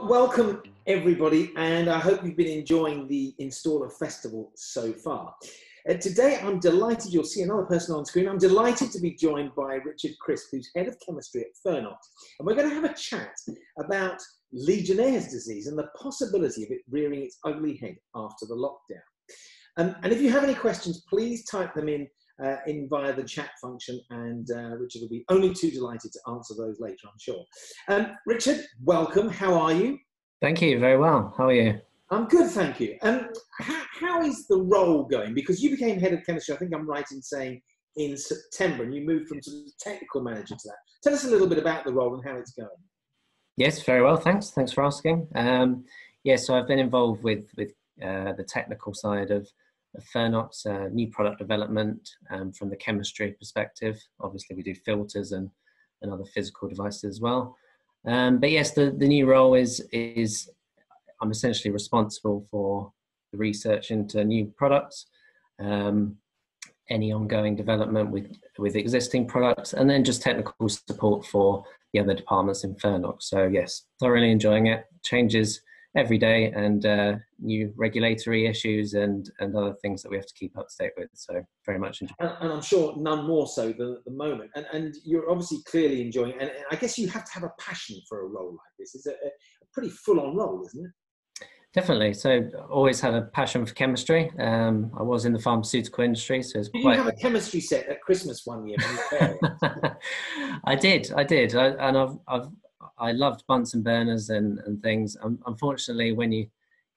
Welcome everybody, and I hope you've been enjoying the Installer Festival so far. Today I'm delighted, you'll see another person on screen, I'm delighted to be joined by Richard Crisp, who's Head of Chemistry at Fernox, and we're going to have a chat about Legionnaires' disease and the possibility of it rearing its ugly head after the lockdown. And if you have any questions, please type them in via the chat function, and Richard will be only too delighted to answer those later, I'm sure. Richard, welcome. How are you? Thank you. Very well. How are you? I'm good, thank you. How is the role going? Because you became head of chemistry, I think I'm right in saying, in September, and you moved from sort of technical manager to that. Tell us a little bit about the role and how it's going. Yes, very well. Thanks. Thanks for asking. So I've been involved with the technical side of Fernox, new product development from the chemistry perspective. Obviously, we do filters and other physical devices as well. But yes, the new role is I'm essentially responsible for the research into new products, any ongoing development with existing products, and then just technical support for the other departments in Fernox. So yes, thoroughly enjoying it. Changes every day, and new regulatory issues and other things that we have to keep up to date with. So very much enjoying it. And I'm sure none more so than at the moment. And you're obviously clearly enjoying it. And I guess you have to have a passion for a role like this. It's a pretty full-on role, isn't it? Definitely. So always had a passion for chemistry. I was in the pharmaceutical industry, so it's quite... Did you have a chemistry set at Christmas one year? I did. I loved Bunsen burners and things. Unfortunately, when you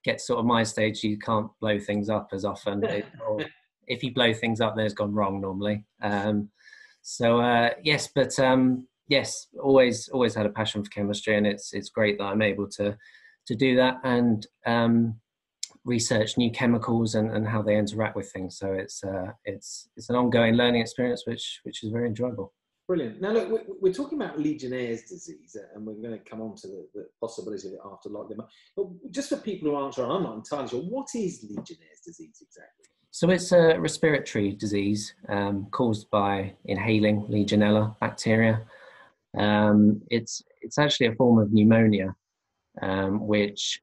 get sort of my stage, you can't blow things up as often. Or if you blow things up, then it's gone wrong normally. Yes, always had a passion for chemistry, and it's great that I'm able to do that and research new chemicals and how they interact with things. So it's an ongoing learning experience, which is very enjoyable. Brilliant. Now, look, we're talking about Legionnaires' disease, and we're going to come on to the possibility of it after lockdown. But just for people who aren't sure, I'm not entirely sure, what is Legionnaires' disease exactly? So it's a respiratory disease caused by inhaling Legionella bacteria. It's actually a form of pneumonia, which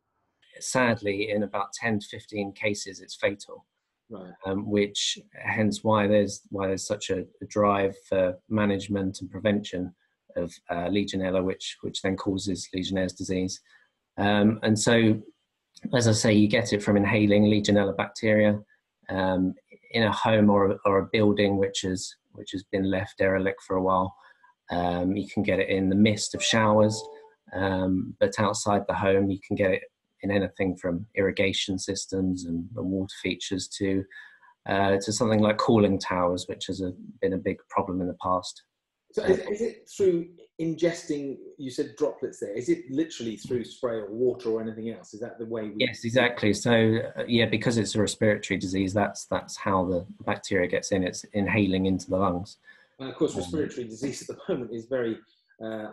sadly, in about 10 to 15 cases, it's fatal. Right. Which hence why there's such a drive for management and prevention of Legionella, which then causes Legionnaires' disease. And so, as I say, you get it from inhaling Legionella bacteria in a home or a building which has been left derelict for a while. You can get it in the mist of showers, but outside the home, you can get it in anything from irrigation systems and water features to something like cooling towers, which has been a big problem in the past. So is it through ingesting, you said droplets there, is it literally through spray or water or anything else? Is that the way we... Yes, exactly. So because it's a respiratory disease, that's how the bacteria gets in. It's inhaling into the lungs. And of course, respiratory disease at the moment is very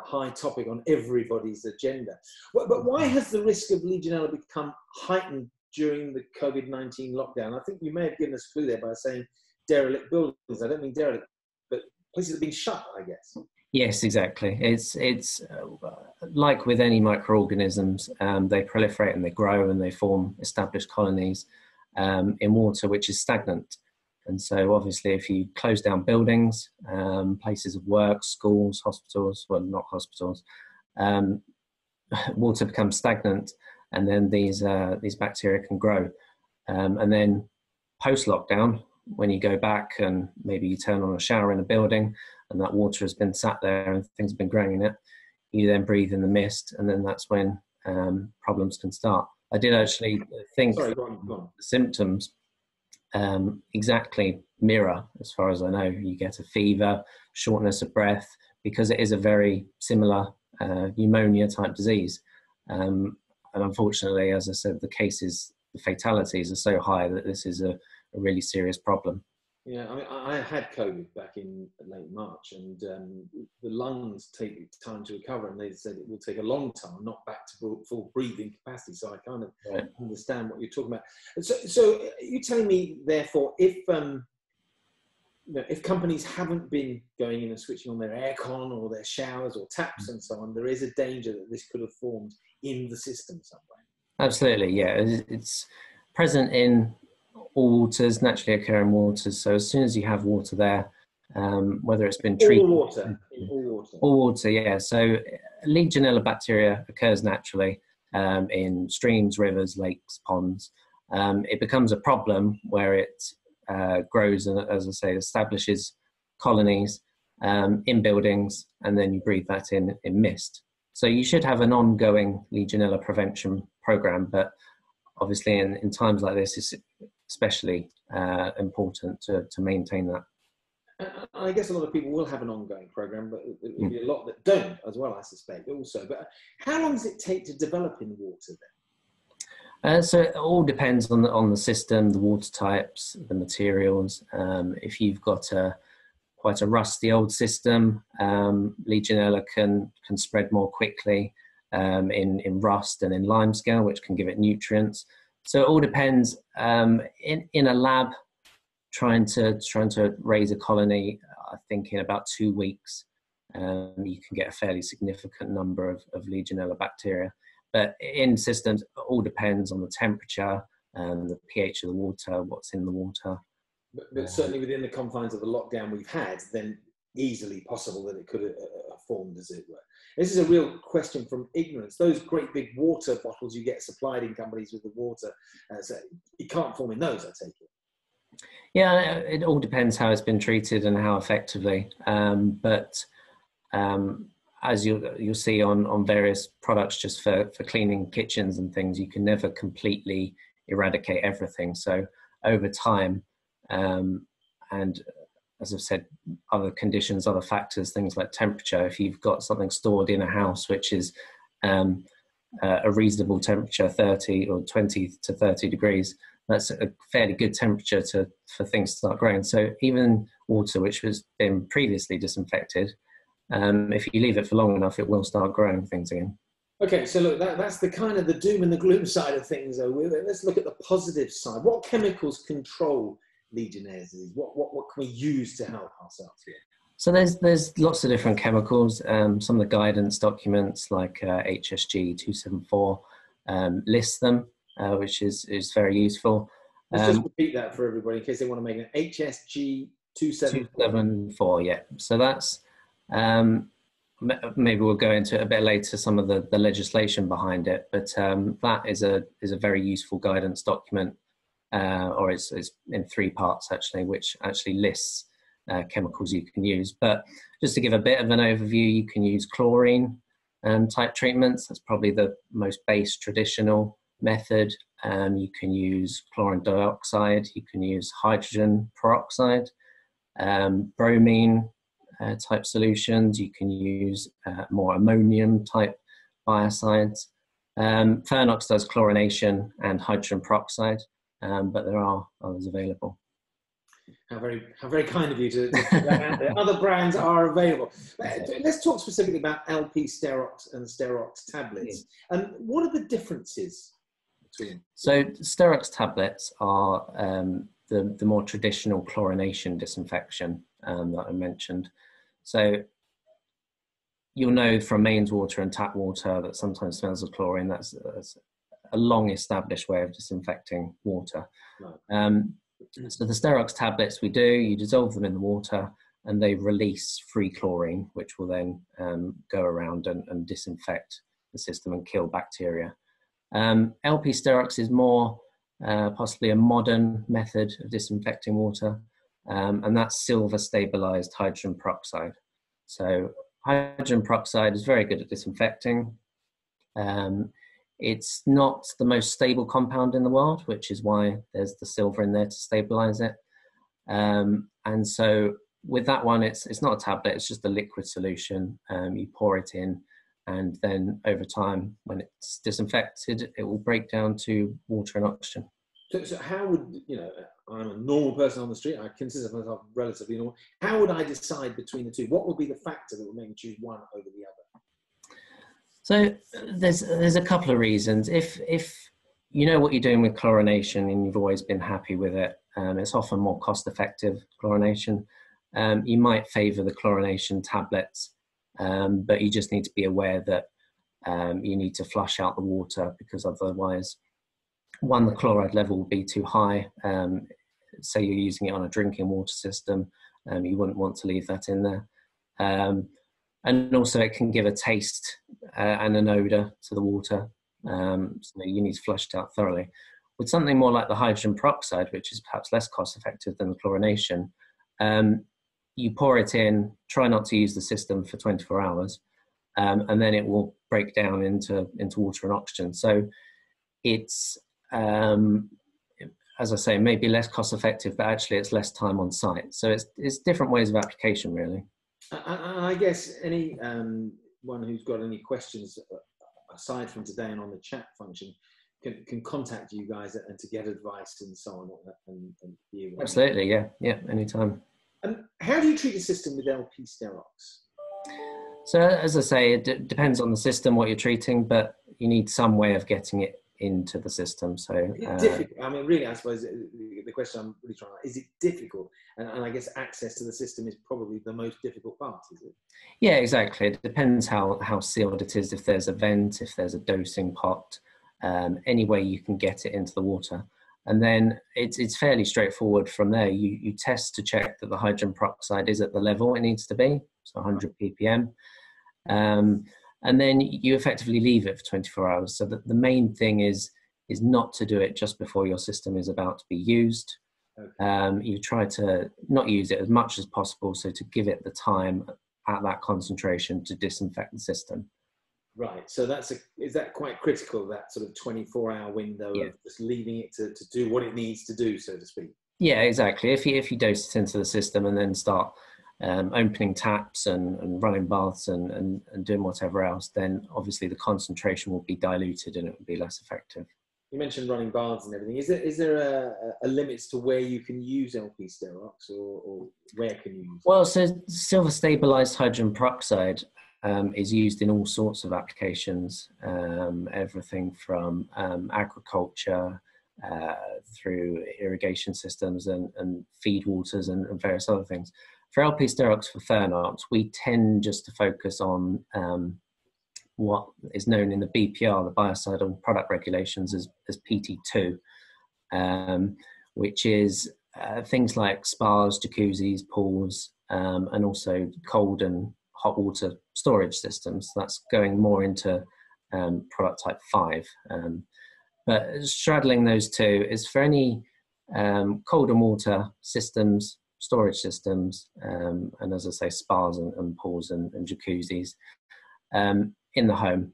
high topic on everybody's agenda. But why has the risk of Legionella become heightened during the COVID-19 lockdown? I think you may have given us a clue there by saying derelict buildings. I don't mean derelict, but places have been shut, I guess. Yes, exactly. It's like with any microorganisms, they proliferate and they grow and they form established colonies in water which is stagnant. And so obviously if you close down buildings, places of work, schools, hospitals, well, not hospitals, water becomes stagnant, and then these bacteria can grow. And then post-lockdown, when you go back and maybe you turn on a shower in a building and that water has been sat there and things have been growing in it, you then breathe in the mist, and then that's when problems can start. I did actually think the symptoms exactly mirror, as far as I know. You get a fever, shortness of breath, because it is a very similar pneumonia type disease. And unfortunately, as I said, the fatalities are so high that this is a really serious problem. Yeah, I mean, I had COVID back in late March, and the lungs take time to recover, and they said it will take a long time, not back to full breathing capacity. So I kind of understand what you're talking about. So you're telling me, therefore, if companies haven't been going in and switching on their aircon or their showers or taps and so on, there is a danger that this could have formed in the system somewhere. Absolutely, yeah. It's present in all waters, naturally occurring waters. So as soon as you have water there, whether it's been treated, All water, in all water. all water, yeah. So Legionella bacteria occurs naturally in streams, rivers, lakes, ponds. It becomes a problem where it grows and, as I say, establishes colonies in buildings, and then you breathe that in mist. So you should have an ongoing Legionella prevention program, but obviously in times like this, it's especially important to maintain that. I guess a lot of people will have an ongoing program, but there'll be a lot that don't as well, I suspect, also. But how long does it take to develop in water then? So it all depends on the system, the water types, the materials. If you've got quite a rusty old system, Legionella can spread more quickly in rust and in limescale, which can give it nutrients. So it all depends. In a lab, trying to raise a colony, I think in about 2 weeks, you can get a fairly significant number of Legionella bacteria. But in systems, it all depends on the temperature and the pH of the water, what's in the water. But certainly within the confines of the lockdown we've had, then easily possible that it could have formed, as it were. This is a real question from ignorance. Those great big water bottles you get supplied in companies with the water, so it can't form in those, I take it. Yeah, it all depends how it's been treated and how effectively. But as you'll see on various products just for cleaning kitchens and things, you can never completely eradicate everything. So over time, and as I've said, other conditions, other factors, things like temperature, if you've got something stored in a house which is a reasonable temperature, 30 or 20 to 30 degrees, that's a fairly good temperature for things to start growing. So even water which has been previously disinfected, if you leave it for long enough, it will start growing things again. Okay, so look, that's the kind of the doom and the gloom side of things, though. Let's look at the positive side. What chemicals control Legionnaires' disease? What can we use to help ourselves here? So there's lots of different chemicals. Some of the guidance documents like HSG 274 list them, which is very useful. Let's just repeat that for everybody in case they want to make an HSG 274. Yeah. So that's maybe we'll go into it a bit later, some of the legislation behind it, but that is a very useful guidance document, or it's in 3 parts actually, which actually lists chemicals you can use. But just to give a bit of an overview, you can use chlorine type treatments. That's probably the most base traditional method. You can use chlorine dioxide, you can use hydrogen peroxide, bromine type solutions, you can use more ammonium type biocides. Fernox does chlorination and hydrogen peroxide, but there are others available. How very kind of you to put that out there. Other brands are available. Let's talk specifically about LP Sterox and Sterox tablets. What are the differences between them? So Sterox tablets are the more traditional chlorination disinfection that I mentioned. So you'll know from mains water and tap water that sometimes smells of chlorine. That's a long established way of disinfecting water. Right. So the Sterox tablets you dissolve them in the water and they release free chlorine, which will then go around and disinfect the system and kill bacteria. LP Sterox is more possibly a modern method of disinfecting water, and that's silver stabilized hydrogen peroxide. So hydrogen peroxide is very good at disinfecting. It's not the most stable compound in the world, which is why there's the silver in there to stabilize it. And so with that one, it's not a tablet, it's just a liquid solution. You pour it in, and then over time, when it's disinfected, it will break down to water and oxygen. So how would, I'm a normal person on the street, I consider myself relatively normal. How would I decide between the two? What would be the factor that would make me choose one over the other? So there's a couple of reasons. If you know what you're doing with chlorination and you've always been happy with it, it's often more cost-effective chlorination. You might favour the chlorination tablets, but you just need to be aware that you need to flush out the water, because otherwise, one, the chloride level will be too high. Say you're using it on a drinking water system, you wouldn't want to leave that in there. And also it can give a taste and an odour to the water, so you need to flush it out thoroughly. With something more like the hydrogen peroxide, which is perhaps less cost effective than the chlorination, you pour it in, try not to use the system for 24 hours, and then it will break down into water and oxygen. So it's, as I say, maybe less cost effective, but actually it's less time on site. So it's different ways of application, really. I guess any one who's got any questions aside from today and on the chat function can contact you guys and to get advice and so on. And absolutely, yeah, anytime. How do you treat the system with LP Sterox? So as I say, it depends on the system, what you're treating, but you need some way of getting it into the system. So difficult. I mean, really, I suppose the question I'm really trying to, is it difficult? And I guess access to the system is probably the most difficult part, is it? Yeah, exactly. It depends how sealed it is. If there's a vent, if there's a dosing pot, any way you can get it into the water. And then it's fairly straightforward from there. You test to check that the hydrogen peroxide is at the level it needs to be, so 100 ppm. And then you effectively leave it for 24 hours. So the main thing is not to do it just before your system is about to be used. Okay. You try to not use it as much as possible, so to give it the time at that concentration to disinfect the system. Right. So is that quite critical, that sort of 24-hour window of just leaving it to do what it needs to do, so to speak? Yeah, exactly. If you dose it into the system and then start opening taps and running baths and doing whatever else, then obviously the concentration will be diluted and it will be less effective. You mentioned running baths and everything. Is there a limit to where you can use LP Sterox, or where can you use it? Well, so silver stabilized hydrogen peroxide is used in all sorts of applications, everything from agriculture through irrigation systems and feed waters and various other things. For LP Sterox, for Fernox, we tend just to focus on what is known in the BPR, the Biocidal Product Regulations, as PT2, which is things like spas, jacuzzis, pools, and also cold and hot water storage systems. That's going more into product type 5. But straddling those two is for any cold and water systems, storage systems, and as I say, spas and pools and jacuzzis in the home.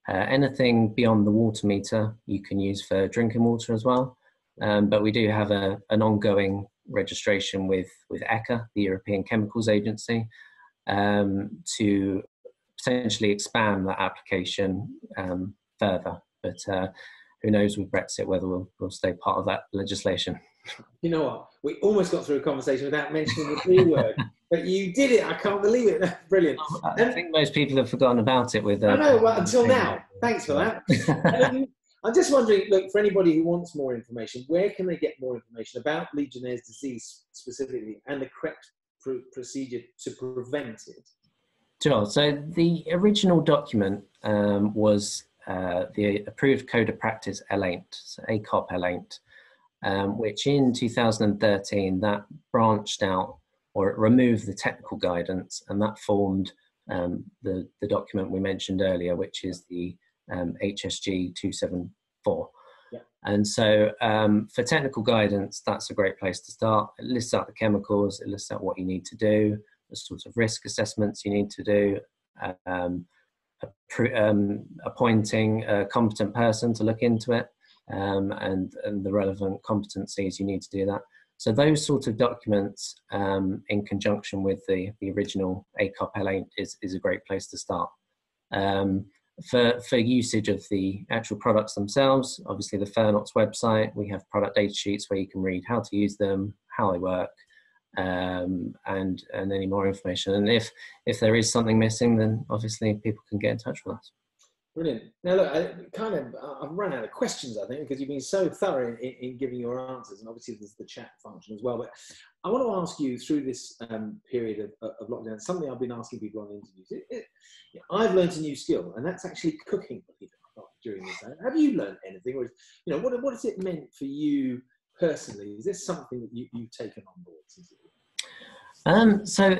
Anything beyond the water meter you can use for drinking water as well. But we do have an ongoing registration with ECHA, the European Chemicals Agency, to potentially expand that application further. But who knows with Brexit whether we'll stay part of that legislation. You know what? We almost got through a conversation without mentioning the B word, but you did it. I can't believe it. That's brilliant. I think most people have forgotten about it. With I know. Well, until now. Thanks for that. I'm just wondering, look, for anybody who wants more information, where can they get more information about Legionnaire's disease specifically and the correct procedure to prevent it? Sure. So the original document was the Approved Code of Practice L8, so ACOP L8, which in 2013 that branched out, or it removed the technical guidance, and that formed the document we mentioned earlier, which is the HSG 274. Yeah. And so for technical guidance, that's a great place to start. It lists out the chemicals, it lists out what you need to do, the sorts of risk assessments you need to do, appointing a competent person to look into it, and the relevant competencies you need to do that. So those sort of documents, in conjunction with the original ACOP L8, is a great place to start. For usage of the actual products themselves, obviously the Fernox website, we have product data sheets where you can read how to use them, how they work, and any more information. And if there is something missing, then obviously people can get in touch with us. Brilliant. Now, look, I've run out of questions, I think, because you've been so thorough in giving your answers, and obviously there's the chat function as well. But I want to ask you through this period of lockdown, something I've been asking people on interviews. I've learned a new skill, and that's actually cooking, believe it or not, during this time. Have you learned anything? Or, what has it meant for you personally? Is this something that you've taken on board since So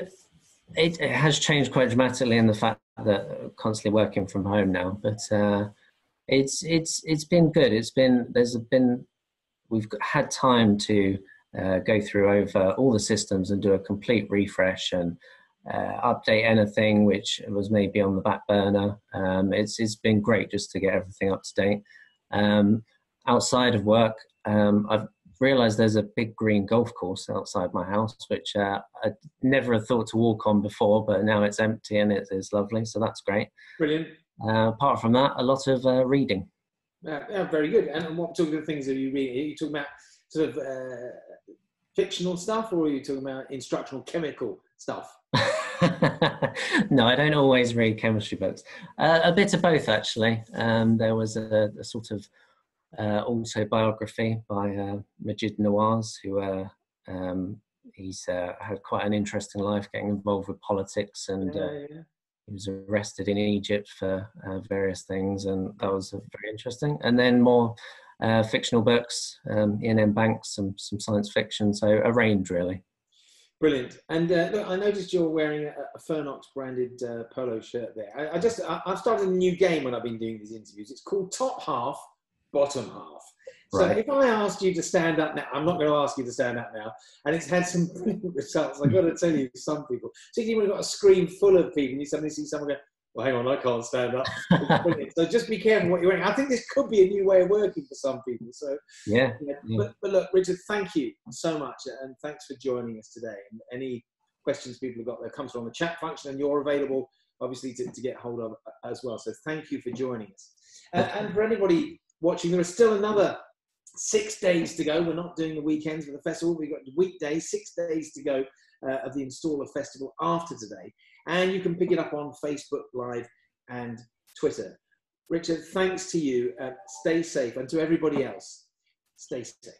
it has changed quite dramatically in the fact that I'm constantly working from home now, but it's been good. We've had time to go through over all the systems and do a complete refresh and update anything which was maybe on the back burner. It's been great just to get everything up to date. Outside of work, I've realised there's a big green golf course outside my house, which I never had thought to walk on before, but now it's empty and it's lovely, so that's great. Brilliant. Apart from that, a lot of reading. Yeah, very good. And what sort of things are you reading? Are you talking about sort of fictional stuff, or are you talking about instructional chemical stuff? No, I don't always read chemistry books. A bit of both, actually. There was a sort of autobiography by Legionnaires, who he's had quite an interesting life, getting involved with politics, and he was arrested in Egypt for various things, and that was very interesting. And then more fictional books, Ian M. Banks, some science fiction, so a range really. Brilliant. And look, I noticed you're wearing a Fernox branded polo shirt there. I've started a new game when I've been doing these interviews. It's called Top Half, Bottom Half. So if I asked you to stand up now, I'm not going to ask you to stand up now, and it's had some brilliant results. I've got to tell you, some people, particularly when you've got a screen full of people, and you suddenly see someone go, well, hang on, I can't stand up. So just be careful what you're wearing. I think this could be a new way of working for some people. So yeah. But look, Richard, thank you so much, and thanks for joining us today. And any questions people have got, there comes from the chat function, and you're available, obviously, to get hold of as well. So thank you for joining us. And for anybody watching, there is still another 6 days to go. We're not doing the weekends for the festival. We've got weekdays, 6 days to go of the Installer Festival after today. And you can pick it up on Facebook Live and Twitter. Richard, thanks to you. Stay safe. And to everybody else, stay safe.